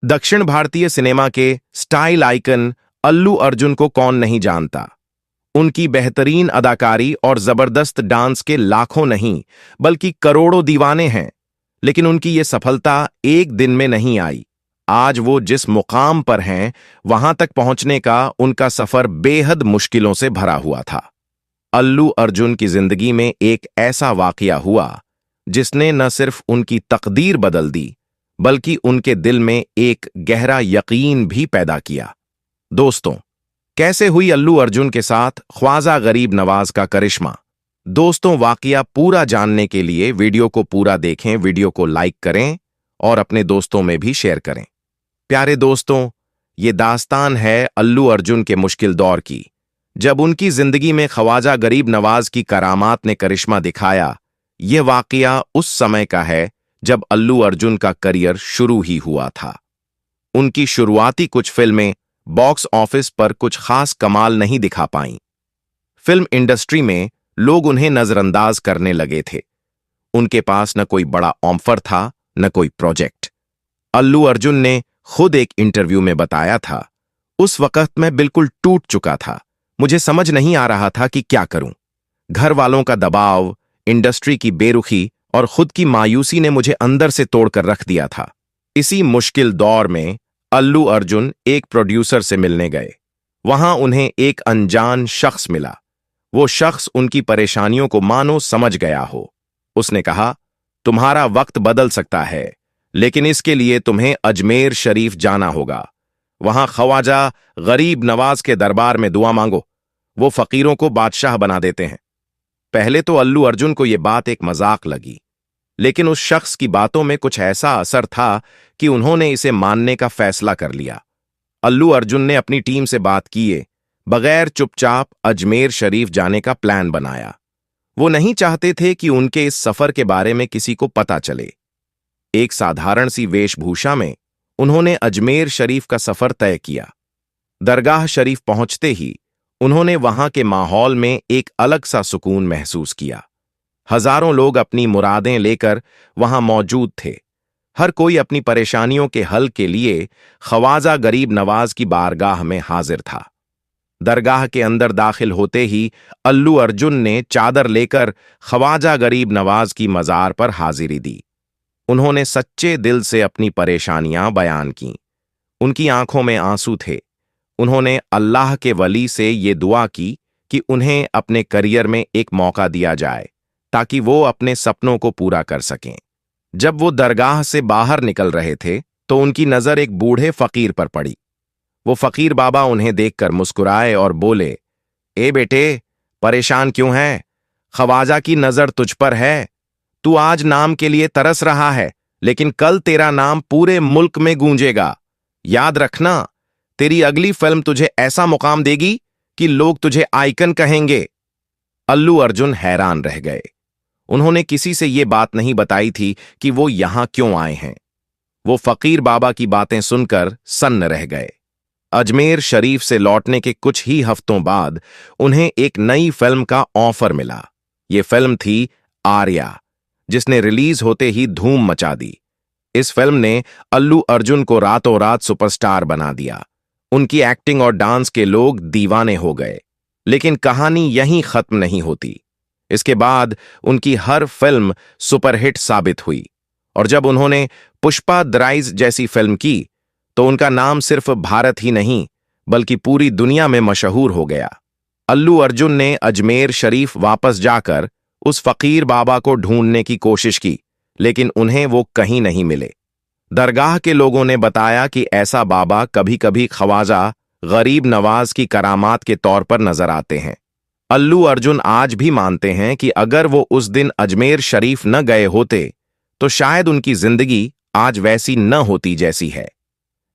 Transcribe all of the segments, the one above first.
दक्षिण भारतीय सिनेमा के स्टाइल आइकन अल्लू अर्जुन को कौन नहीं जानता। उनकी बेहतरीन अदाकारी और जबरदस्त डांस के लाखों नहीं बल्कि करोड़ों दीवाने हैं। लेकिन उनकी ये सफलता एक दिन में नहीं आई। आज वो जिस मुकाम पर हैं, वहां तक पहुंचने का उनका सफर बेहद मुश्किलों से भरा हुआ था। अल्लू अर्जुन की जिंदगी में एक ऐसा वाकया हुआ जिसने न सिर्फ उनकी तकदीर बदल दी बल्कि उनके दिल में एक गहरा यकीन भी पैदा किया। दोस्तों, कैसे हुई अल्लू अर्जुन के साथ ख्वाजा गरीब नवाज का करिश्मा? दोस्तों, वाकया पूरा जानने के लिए वीडियो को पूरा देखें, वीडियो को लाइक करें और अपने दोस्तों में भी शेयर करें। प्यारे दोस्तों, ये दास्तान है अल्लू अर्जुन के मुश्किल दौर की, जब उनकी जिंदगी में ख्वाजा गरीब नवाज की करामात ने करिश्मा दिखाया। यह वाकया उस समय का है जब अल्लू अर्जुन का करियर शुरू ही हुआ था। उनकी शुरुआती कुछ फिल्में बॉक्स ऑफिस पर कुछ खास कमाल नहीं दिखा पाईं। फिल्म इंडस्ट्री में लोग उन्हें नजरअंदाज करने लगे थे। उनके पास न कोई बड़ा ऑफर था, न कोई प्रोजेक्ट। अल्लू अर्जुन ने खुद एक इंटरव्यू में बताया था, उस वक्त मैं बिल्कुल टूट चुका था। मुझे समझ नहीं आ रहा था कि क्या करूं। घर वालों का दबाव, इंडस्ट्री की बेरुखी और खुद की मायूसी ने मुझे अंदर से तोड़कर रख दिया था। इसी मुश्किल दौर में अल्लू अर्जुन एक प्रोड्यूसर से मिलने गए। वहां उन्हें एक अनजान शख्स मिला। वो शख्स उनकी परेशानियों को मानो समझ गया हो। उसने कहा, तुम्हारा वक्त बदल सकता है, लेकिन इसके लिए तुम्हें अजमेर शरीफ जाना होगा। वहां ख्वाजा गरीब नवाज के दरबार में दुआ मांगो। वो फकीरों को बादशाह बना देते हैं। पहले तो अल्लू अर्जुन को यह बात एक मजाक लगी, लेकिन उस शख्स की बातों में कुछ ऐसा असर था कि उन्होंने इसे मानने का फैसला कर लिया। अल्लू अर्जुन ने अपनी टीम से बात किए बगैर चुपचाप अजमेर शरीफ जाने का प्लान बनाया। वो नहीं चाहते थे कि उनके इस सफर के बारे में किसी को पता चले। एक साधारण सी वेशभूषा में उन्होंने अजमेर शरीफ का सफर तय किया। दरगाह शरीफ पहुंचते ही उन्होंने वहां के माहौल में एक अलग सा सुकून महसूस किया। हजारों लोग अपनी मुरादें लेकर वहां मौजूद थे। हर कोई अपनी परेशानियों के हल के लिए ख्वाजा गरीब नवाज की बारगाह में हाजिर था। दरगाह के अंदर दाखिल होते ही अल्लू अर्जुन ने चादर लेकर ख्वाजा गरीब नवाज की मजार पर हाजिरी दी। उन्होंने सच्चे दिल से अपनी परेशानियां बयान कीं। उनकी आंखों में आंसू थे। उन्होंने अल्लाह के वली से ये दुआ की कि उन्हें अपने करियर में एक मौका दिया जाए ताकि वो अपने सपनों को पूरा कर सकें। जब वो दरगाह से बाहर निकल रहे थे तो उनकी नजर एक बूढ़े फकीर पर पड़ी। वो फकीर बाबा उन्हें देखकर मुस्कुराए और बोले, ए बेटे, परेशान क्यों है? ख्वाजा की नजर तुझ पर है। तू आज नाम के लिए तरस रहा है, लेकिन कल तेरा नाम पूरे मुल्क में गूंजेगा। याद रखना, तेरी अगली फिल्म तुझे ऐसा मुकाम देगी कि लोग तुझे आइकन कहेंगे। अल्लू अर्जुन हैरान रह गए। उन्होंने किसी से ये बात नहीं बताई थी कि वो यहां क्यों आए हैं। वो फकीर बाबा की बातें सुनकर सन्न रह गए। अजमेर शरीफ से लौटने के कुछ ही हफ्तों बाद उन्हें एक नई फिल्म का ऑफर मिला। ये फिल्म थी आर्या, जिसने रिलीज होते ही धूम मचा दी। इस फिल्म ने अल्लू अर्जुन को रातों रात सुपरस्टार बना दिया। उनकी एक्टिंग और डांस के लोग दीवाने हो गए। लेकिन कहानी यहीं खत्म नहीं होती। इसके बाद उनकी हर फिल्म सुपरहिट साबित हुई और जब उन्होंने पुष्पा द राइज जैसी फिल्म की तो उनका नाम सिर्फ भारत ही नहीं बल्कि पूरी दुनिया में मशहूर हो गया। अल्लू अर्जुन ने अजमेर शरीफ वापस जाकर उस फकीर बाबा को ढूंढने की कोशिश की, लेकिन उन्हें वो कहीं नहीं मिले। दरगाह के लोगों ने बताया कि ऐसा बाबा कभी कभी ख्वाजा गरीब नवाज की करामात के तौर पर नजर आते हैं। अल्लू अर्जुन आज भी मानते हैं कि अगर वो उस दिन अजमेर शरीफ न गए होते तो शायद उनकी जिंदगी आज वैसी न होती जैसी है।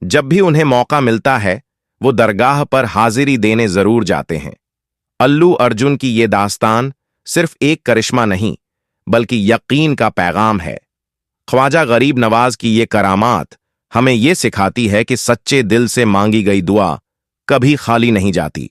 जब भी उन्हें मौका मिलता है वो दरगाह पर हाजिरी देने जरूर जाते हैं। अल्लू अर्जुन की ये दास्तान सिर्फ एक करिश्मा नहीं बल्कि यकीन का पैगाम है। ख्वाजा गरीब नवाज की ये करामात हमें ये सिखाती है कि सच्चे दिल से मांगी गई दुआ कभी खाली नहीं जाती।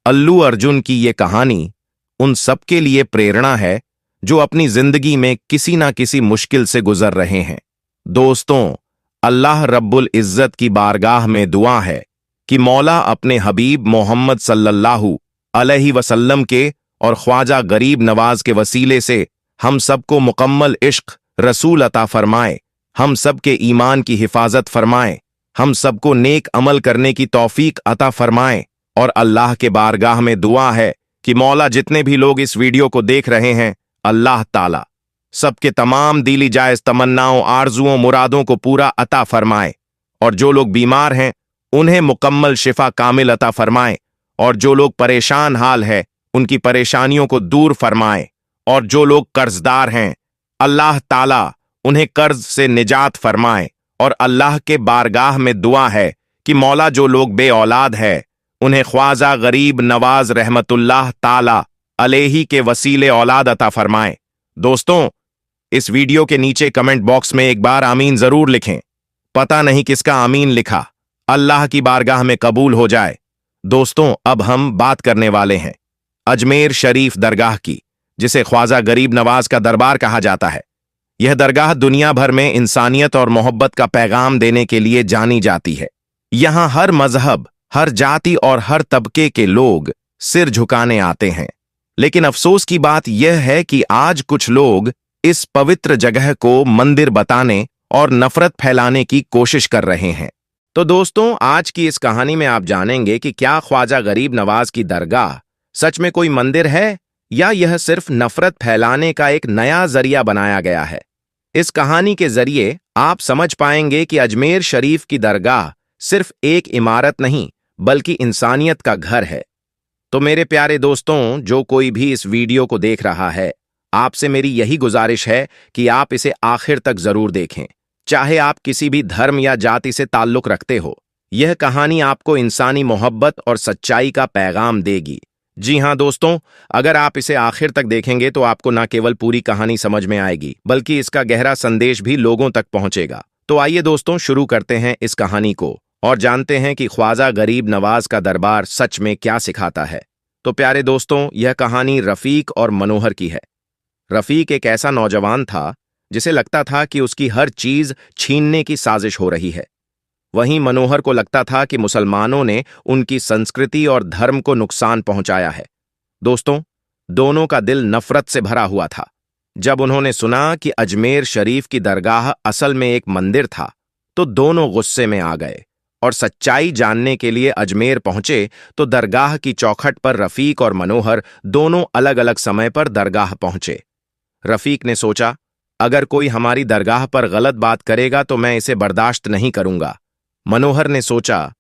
अल्लू अर्जुन की ये कहानी उन सबके लिए प्रेरणा है जो अपनी जिंदगी में किसी ना किसी मुश्किल से गुजर रहे हैं। दोस्तों, अल्लाह रब्बुल इज्जत की बारगाह में दुआ है कि मौला अपने हबीब मोहम्मद सल्लल्लाहु अलैहि वसल्लम के और ख्वाजा गरीब नवाज के वसीले से हम सबको मुकम्मल इश्क रसूल अता फरमाए, हम सब के ईमान की हिफाजत फरमाए, हम सबको नेक अमल करने की तौफीक अता फरमाए। और अल्लाह के बारगाह में दुआ है कि मौला जितने भी लोग इस वीडियो को देख रहे हैं, अल्लाह ताला सबके तमाम दिली जायज तमन्नाओं, आरजुओं, मुरादों को पूरा अता फरमाए, और जो लोग बीमार हैं उन्हें मुकम्मल शिफा कामिल अता फरमाए, और जो लोग परेशान हाल है उनकी परेशानियों को दूर फरमाए, और जो लोग कर्जदार हैं अल्लाह ताला उन्हें कर्ज से निजात फरमाए। और अल्लाह के बारगाह में दुआ है कि मौला जो लोग बे औलाद है उन्हें ख्वाजा गरीब नवाज रहमतुल्लाह ताला अलैहि के वसीले औलाद अता फरमाए। दोस्तों, इस वीडियो के नीचे कमेंट बॉक्स में एक बार आमीन जरूर लिखें। पता नहीं किसका आमीन लिखा, अल्लाह की बारगाह में कबूल हो जाए। दोस्तों, अब हम बात करने वाले हैं अजमेर शरीफ दरगाह की, जिसे ख्वाजा गरीब नवाज का दरबार कहा जाता है। यह दरगाह दुनिया भर में इंसानियत और मोहब्बत का पैगाम देने के लिए जानी जाती है। यहां हर मजहब, हर जाति और हर तबके के लोग सिर झुकाने आते हैं। लेकिन अफसोस की बात यह है कि आज कुछ लोग इस पवित्र जगह को मंदिर बताने और नफरत फैलाने की कोशिश कर रहे हैं। तो दोस्तों, आज की इस कहानी में आप जानेंगे कि क्या ख्वाजा गरीब नवाज की दरगाह सच में कोई मंदिर है, या यह सिर्फ नफरत फैलाने का एक नया जरिया बनाया गया है। इस कहानी के जरिए आप समझ पाएंगे कि अजमेर शरीफ की दरगाह सिर्फ एक इमारत नहीं बल्कि इंसानियत का घर है। तो मेरे प्यारे दोस्तों, जो कोई भी इस वीडियो को देख रहा है, आपसे मेरी यही गुजारिश है कि आप इसे आखिर तक जरूर देखें, चाहे आप किसी भी धर्म या जाति से ताल्लुक रखते हो। यह कहानी आपको इंसानी मोहब्बत और सच्चाई का पैगाम देगी। जी हां दोस्तों, अगर आप इसे आखिर तक देखेंगे तो आपको न केवल पूरी कहानी समझ में आएगी बल्कि इसका गहरा संदेश भी लोगों तक पहुंचेगा। तो आइए दोस्तों, शुरू करते हैं इस कहानी को और जानते हैं कि ख्वाजा गरीब नवाज का दरबार सच में क्या सिखाता है। तो प्यारे दोस्तों, यह कहानी रफीक और मनोहर की है। रफीक एक ऐसा नौजवान था जिसे लगता था कि उसकी हर चीज छीनने की साजिश हो रही है। वहीं मनोहर को लगता था कि मुसलमानों ने उनकी संस्कृति और धर्म को नुकसान पहुंचाया है। दोस्तों, दोनों का दिल नफरत से भरा हुआ था। जब उन्होंने सुना कि अजमेर शरीफ की दरगाह असल में एक मंदिर था, तो दोनों गुस्से में आ गए और सच्चाई जानने के लिए अजमेर पहुंचे। तो दरगाह की चौखट पर रफीक और मनोहर दोनों अलग अलग समय पर दरगाह पहुंचे। रफीक ने सोचा, अगर कोई हमारी दरगाह पर गलत बात करेगा तो मैं इसे बर्दाश्त नहीं करूंगा। मनोहर ने सोचा,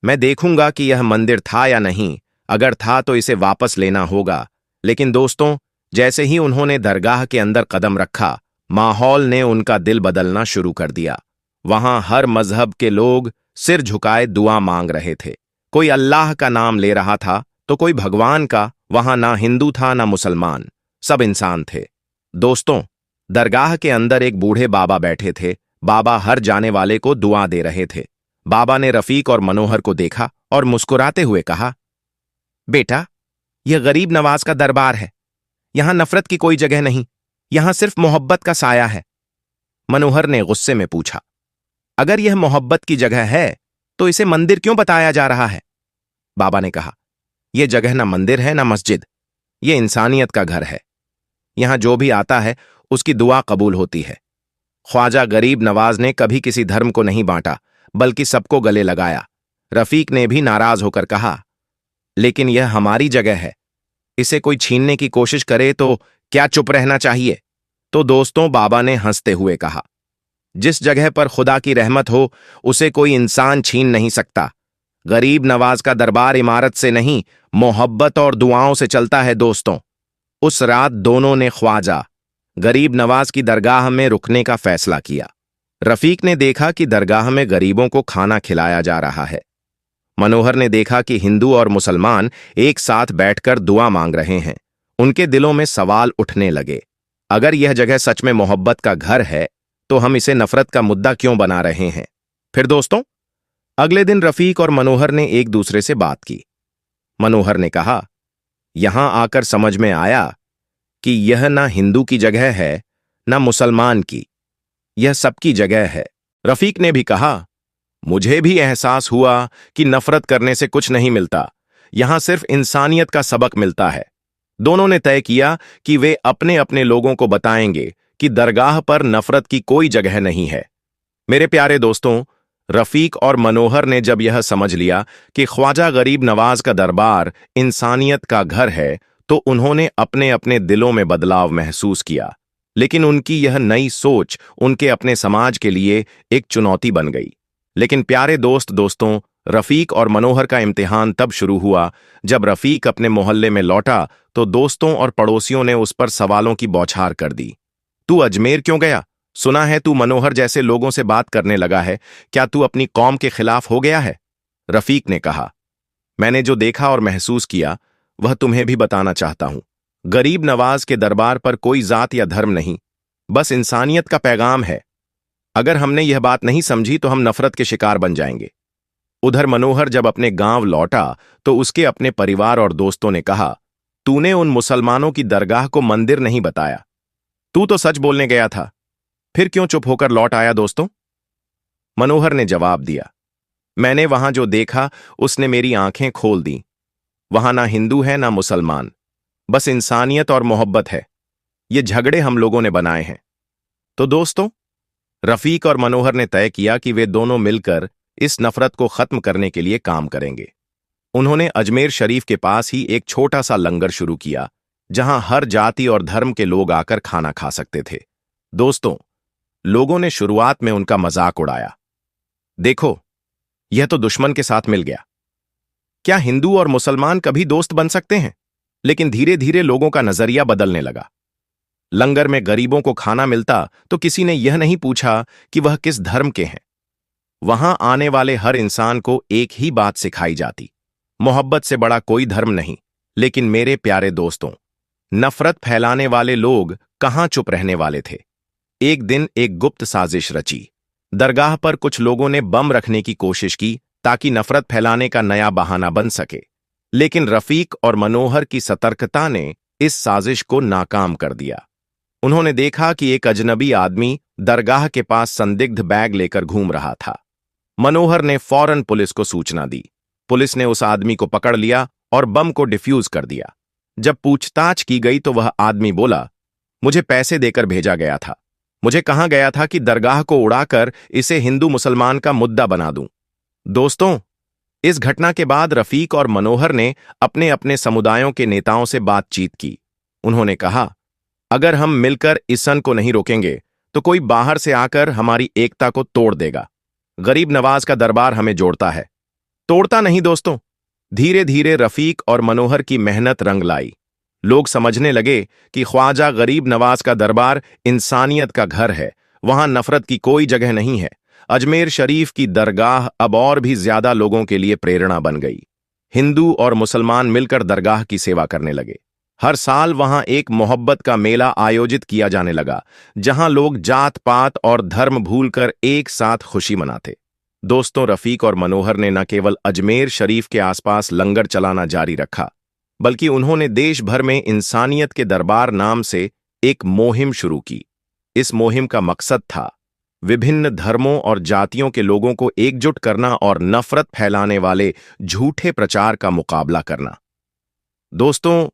मैं देखूंगा कि यह मंदिर था या नहीं, अगर था तो इसे वापस लेना होगा। लेकिन दोस्तों, जैसे ही उन्होंने दरगाह के अंदर कदम रखा, माहौल ने उनका दिल बदलना शुरू कर दिया। वहां हर मजहब के लोग सिर झुकाए दुआ मांग रहे थे। कोई अल्लाह का नाम ले रहा था तो कोई भगवान का। वहां ना हिंदू था ना मुसलमान, सब इंसान थे। दोस्तों, दरगाह के अंदर एक बूढ़े बाबा बैठे थे। बाबा हर जाने वाले को दुआ दे रहे थे। बाबा ने रफीक और मनोहर को देखा और मुस्कुराते हुए कहा, बेटा, यह गरीब नवाज का दरबार है। यहां नफरत की कोई जगह नहीं, यहां सिर्फ मोहब्बत का साया है। मनोहर ने गुस्से में पूछा, अगर यह मोहब्बत की जगह है तो इसे मंदिर क्यों बताया जा रहा है? बाबा ने कहा, यह जगह ना मंदिर है ना मस्जिद, यह इंसानियत का घर है। यहां जो भी आता है उसकी दुआ कबूल होती है। ख्वाजा गरीब नवाज ने कभी किसी धर्म को नहीं बांटा बल्कि सबको गले लगाया। रफीक ने भी नाराज होकर कहा, लेकिन यह हमारी जगह है, इसे कोई छीनने की कोशिश करे तो क्या चुप रहना चाहिए? तो दोस्तों, बाबा ने हंसते हुए कहा, जिस जगह पर खुदा की रहमत हो उसे कोई इंसान छीन नहीं सकता। गरीब नवाज का दरबार इमारत से नहीं, मोहब्बत और दुआओं से चलता है। दोस्तों, उस रात दोनों ने ख्वाजा गरीब नवाज की दरगाह में रुकने का फैसला किया। रफीक ने देखा कि दरगाह में गरीबों को खाना खिलाया जा रहा है। मनोहर ने देखा कि हिंदू और मुसलमान एक साथ बैठकर दुआ मांग रहे हैं। उनके दिलों में सवाल उठने लगे, अगर यह जगह सच में मोहब्बत का घर है तो हम इसे नफरत का मुद्दा क्यों बना रहे हैं? फिर दोस्तों, अगले दिन रफीक और मनोहर ने एक दूसरे से बात की। मनोहर ने कहा, यहां आकर समझ में आया कि यह ना हिंदू की जगह है ना मुसलमान की, यह सबकी जगह है। रफीक ने भी कहा, मुझे भी एहसास हुआ कि नफरत करने से कुछ नहीं मिलता, यहां सिर्फ इंसानियत का सबक मिलता है। दोनों ने तय किया कि वे अपने अपने लोगों को बताएंगे कि दरगाह पर नफरत की कोई जगह नहीं है। मेरे प्यारे दोस्तों, रफीक और मनोहर ने जब यह समझ लिया कि ख्वाजा गरीब नवाज का दरबार इंसानियत का घर है, तो उन्होंने अपने अपने दिलों में बदलाव महसूस किया। लेकिन उनकी यह नई सोच उनके अपने समाज के लिए एक चुनौती बन गई। लेकिन प्यारे दोस्तों, रफीक और मनोहर का इम्तिहान तब शुरू हुआ जब रफीक अपने मोहल्ले में लौटा तो दोस्तों और पड़ोसियों ने उस पर सवालों की बौछार कर दी। तू अजमेर क्यों गया? सुना है तू मनोहर जैसे लोगों से बात करने लगा है, क्या तू अपनी कौम के खिलाफ हो गया है? रफीक ने कहा, मैंने जो देखा और महसूस किया वह तुम्हें भी बताना चाहता हूं। गरीब नवाज के दरबार पर कोई जात या धर्म नहीं, बस इंसानियत का पैगाम है। अगर हमने यह बात नहीं समझी तो हम नफरत के शिकार बन जाएंगे। उधर मनोहर जब अपने गांव लौटा तो उसके अपने परिवार और दोस्तों ने कहा, तूने उन मुसलमानों की दरगाह को मंदिर नहीं बताया, तू तो सच बोलने गया था, फिर क्यों चुप होकर लौट आया दोस्तों? मनोहर ने जवाब दिया, मैंने वहां जो देखा उसने मेरी आंखें खोल दी। वहां ना हिंदू है ना मुसलमान, बस इंसानियत और मोहब्बत है। ये झगड़े हम लोगों ने बनाए हैं। तो दोस्तों, रफीक और मनोहर ने तय किया कि वे दोनों मिलकर इस नफरत को खत्म करने के लिए काम करेंगे। उन्होंने अजमेर शरीफ के पास ही एक छोटा सा लंगर शुरू किया, जहां हर जाति और धर्म के लोग आकर खाना खा सकते थे। दोस्तों, लोगों ने शुरुआत में उनका मजाक उड़ाया, देखो यह तो दुश्मन के साथ मिल गया, क्या हिंदू और मुसलमान कभी दोस्त बन सकते हैं? लेकिन धीरे धीरे लोगों का नजरिया बदलने लगा। लंगर में गरीबों को खाना मिलता तो किसी ने यह नहीं पूछा कि वह किस धर्म के हैं। वहां आने वाले हर इंसान को एक ही बात सिखाई जाती, मोहब्बत से बड़ा कोई धर्म नहीं। लेकिन मेरे प्यारे दोस्तों, नफरत फैलाने वाले लोग कहां चुप रहने वाले थे। एक दिन एक गुप्त साजिश रची। दरगाह पर कुछ लोगों ने बम रखने की कोशिश की ताकि नफरत फैलाने का नया बहाना बन सके। लेकिन रफीक और मनोहर की सतर्कता ने इस साजिश को नाकाम कर दिया। उन्होंने देखा कि एक अजनबी आदमी दरगाह के पास संदिग्ध बैग लेकर घूम रहा था। मनोहर ने फौरन पुलिस को सूचना दी। पुलिस ने उस आदमी को पकड़ लिया और बम को डिफ्यूज कर दिया। जब पूछताछ की गई तो वह आदमी बोला, मुझे पैसे देकर भेजा गया था, मुझे कहा गया था कि दरगाह को उड़ाकर इसे हिंदू मुसलमान का मुद्दा बना दूं। दोस्तों, इस घटना के बाद रफीक और मनोहर ने अपने अपने समुदायों के नेताओं से बातचीत की। उन्होंने कहा, अगर हम मिलकर इस सन को नहीं रोकेंगे तो कोई बाहर से आकर हमारी एकता को तोड़ देगा। गरीब नवाज का दरबार हमें जोड़ता है, तोड़ता नहीं। दोस्तों, धीरे धीरे रफीक और मनोहर की मेहनत रंग लाई। लोग समझने लगे कि ख्वाजा गरीब नवाज का दरबार इंसानियत का घर है, वहां नफरत की कोई जगह नहीं है। अजमेर शरीफ की दरगाह अब और भी ज्यादा लोगों के लिए प्रेरणा बन गई। हिंदू और मुसलमान मिलकर दरगाह की सेवा करने लगे। हर साल वहां एक मोहब्बत का मेला आयोजित किया जाने लगा, जहां लोग जात पात और धर्म भूलकर एक साथ खुशी मनाते। दोस्तों, रफीक और मनोहर ने न केवल अजमेर शरीफ के आसपास लंगर चलाना जारी रखा, बल्कि उन्होंने देश भर में इंसानियत के दरबार नाम से एक मुहिम शुरू की। इस मुहिम का मकसद था विभिन्न धर्मों और जातियों के लोगों को एकजुट करना और नफरत फैलाने वाले झूठे प्रचार का मुकाबला करना। दोस्तों,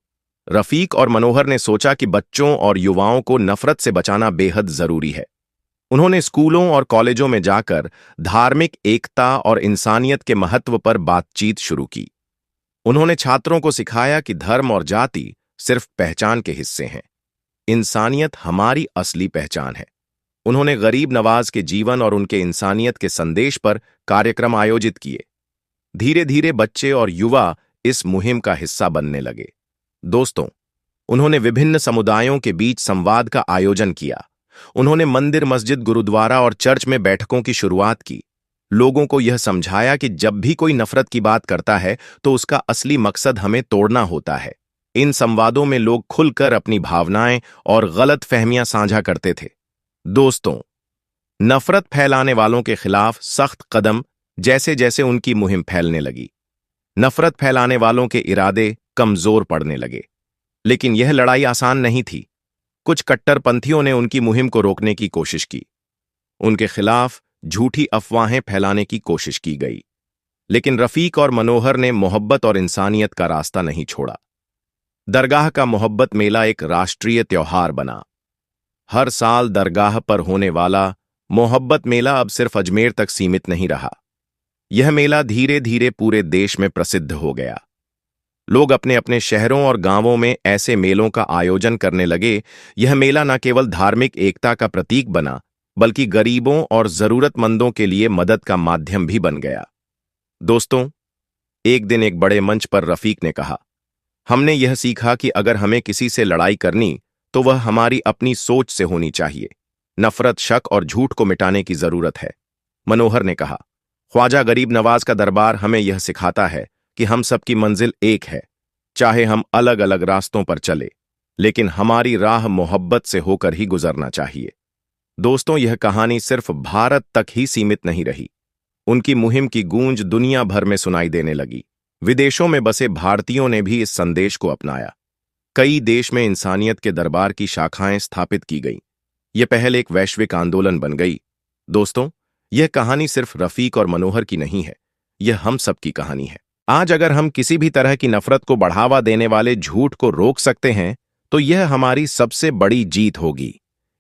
रफीक और मनोहर ने सोचा कि बच्चों और युवाओं को नफरत से बचाना बेहद जरूरी है। उन्होंने स्कूलों और कॉलेजों में जाकर धार्मिक एकता और इंसानियत के महत्व पर बातचीत शुरू की। उन्होंने छात्रों को सिखाया कि धर्म और जाति सिर्फ पहचान के हिस्से हैं, इंसानियत हमारी असली पहचान है। उन्होंने गरीब नवाज के जीवन और उनके इंसानियत के संदेश पर कार्यक्रम आयोजित किए। धीरे धीरे बच्चे और युवा इस मुहिम का हिस्सा बनने लगे। दोस्तों, उन्होंने विभिन्न समुदायों के बीच संवाद का आयोजन किया। उन्होंने मंदिर, मस्जिद, गुरुद्वारा और चर्च में बैठकों की शुरुआत की। लोगों को यह समझाया कि जब भी कोई नफरत की बात करता है तो उसका असली मकसद हमें तोड़ना होता है। इन संवादों में लोग खुलकर अपनी भावनाएं और गलत फहमियां साझा करते थे। दोस्तों, नफरत फैलाने वालों के खिलाफ सख्त कदम जैसे जैसे उनकी मुहिम फैलने लगी, नफरत फैलाने वालों के इरादे कमजोर पड़ने लगे। लेकिन यह लड़ाई आसान नहीं थी। कुछ कट्टरपंथियों ने उनकी मुहिम को रोकने की कोशिश की। उनके खिलाफ झूठी अफवाहें फैलाने की कोशिश की गई। लेकिन रफीक और मनोहर ने मोहब्बत और इंसानियत का रास्ता नहीं छोड़ा। दरगाह का मोहब्बत मेला एक राष्ट्रीय त्योहार बना। हर साल दरगाह पर होने वाला मोहब्बत मेला अब सिर्फ अजमेर तक सीमित नहीं रहा। यह मेला धीरे धीरे पूरे देश में प्रसिद्ध हो गया। लोग अपने अपने शहरों और गांवों में ऐसे मेलों का आयोजन करने लगे। यह मेला न केवल धार्मिक एकता का प्रतीक बना, बल्कि गरीबों और जरूरतमंदों के लिए मदद का माध्यम भी बन गया। दोस्तों, एक दिन एक बड़े मंच पर रफीक ने कहा, हमने यह सीखा कि अगर हमें किसी से लड़ाई करनी तो वह हमारी अपनी सोच से होनी चाहिए। नफरत, शक और झूठ को मिटाने की जरूरत है। मनोहर ने कहा, ख्वाजा गरीब नवाज का दरबार हमें यह सिखाता है कि हम सबकी मंजिल एक है। चाहे हम अलग अलग रास्तों पर चले, लेकिन हमारी राह मोहब्बत से होकर ही गुजरना चाहिए। दोस्तों, यह कहानी सिर्फ भारत तक ही सीमित नहीं रही। उनकी मुहिम की गूंज दुनिया भर में सुनाई देने लगी। विदेशों में बसे भारतीयों ने भी इस संदेश को अपनाया। कई देश में इंसानियत के दरबार की शाखाएं स्थापित की गईं। यह पहल एक वैश्विक आंदोलन बन गई। दोस्तों, यह कहानी सिर्फ रफीक और मनोहर की नहीं है, यह हम सबकी कहानी है। आज अगर हम किसी भी तरह की नफरत को बढ़ावा देने वाले झूठ को रोक सकते हैं, तो यह हमारी सबसे बड़ी जीत होगी।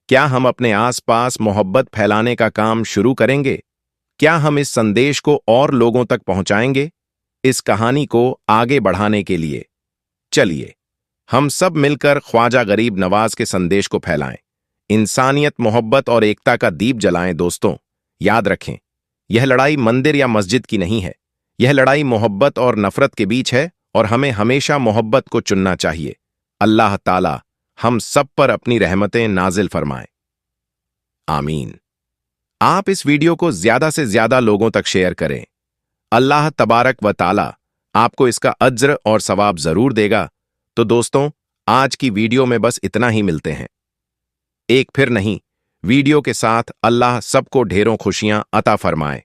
क्या हम अपने आसपास मोहब्बत फैलाने का काम शुरू करेंगे? क्या हम इस संदेश को और लोगों तक पहुंचाएंगे? इस कहानी को आगे बढ़ाने के लिए चलिए हम सब मिलकर ख्वाजा गरीब नवाज के संदेश को फैलाएं। इंसानियत, मोहब्बत और एकता का दीप जलाएं। दोस्तों, याद रखें, यह लड़ाई मंदिर या मस्जिद की नहीं है। यह लड़ाई मोहब्बत और नफरत के बीच है, और हमें हमेशा मोहब्बत को चुनना चाहिए। अल्लाह ताला हम सब पर अपनी रहमतें नाजिल फरमाए। आमीन। आप इस वीडियो को ज्यादा से ज्यादा लोगों तक शेयर करें। अल्लाह तबारक व ताला आपको इसका अज्र और सवाब जरूर देगा। तो दोस्तों, आज की वीडियो में बस इतना ही। मिलते हैं एक फिर नहीं वीडियो के साथ। अल्लाह सबको ढेरों खुशियां अता फरमाए।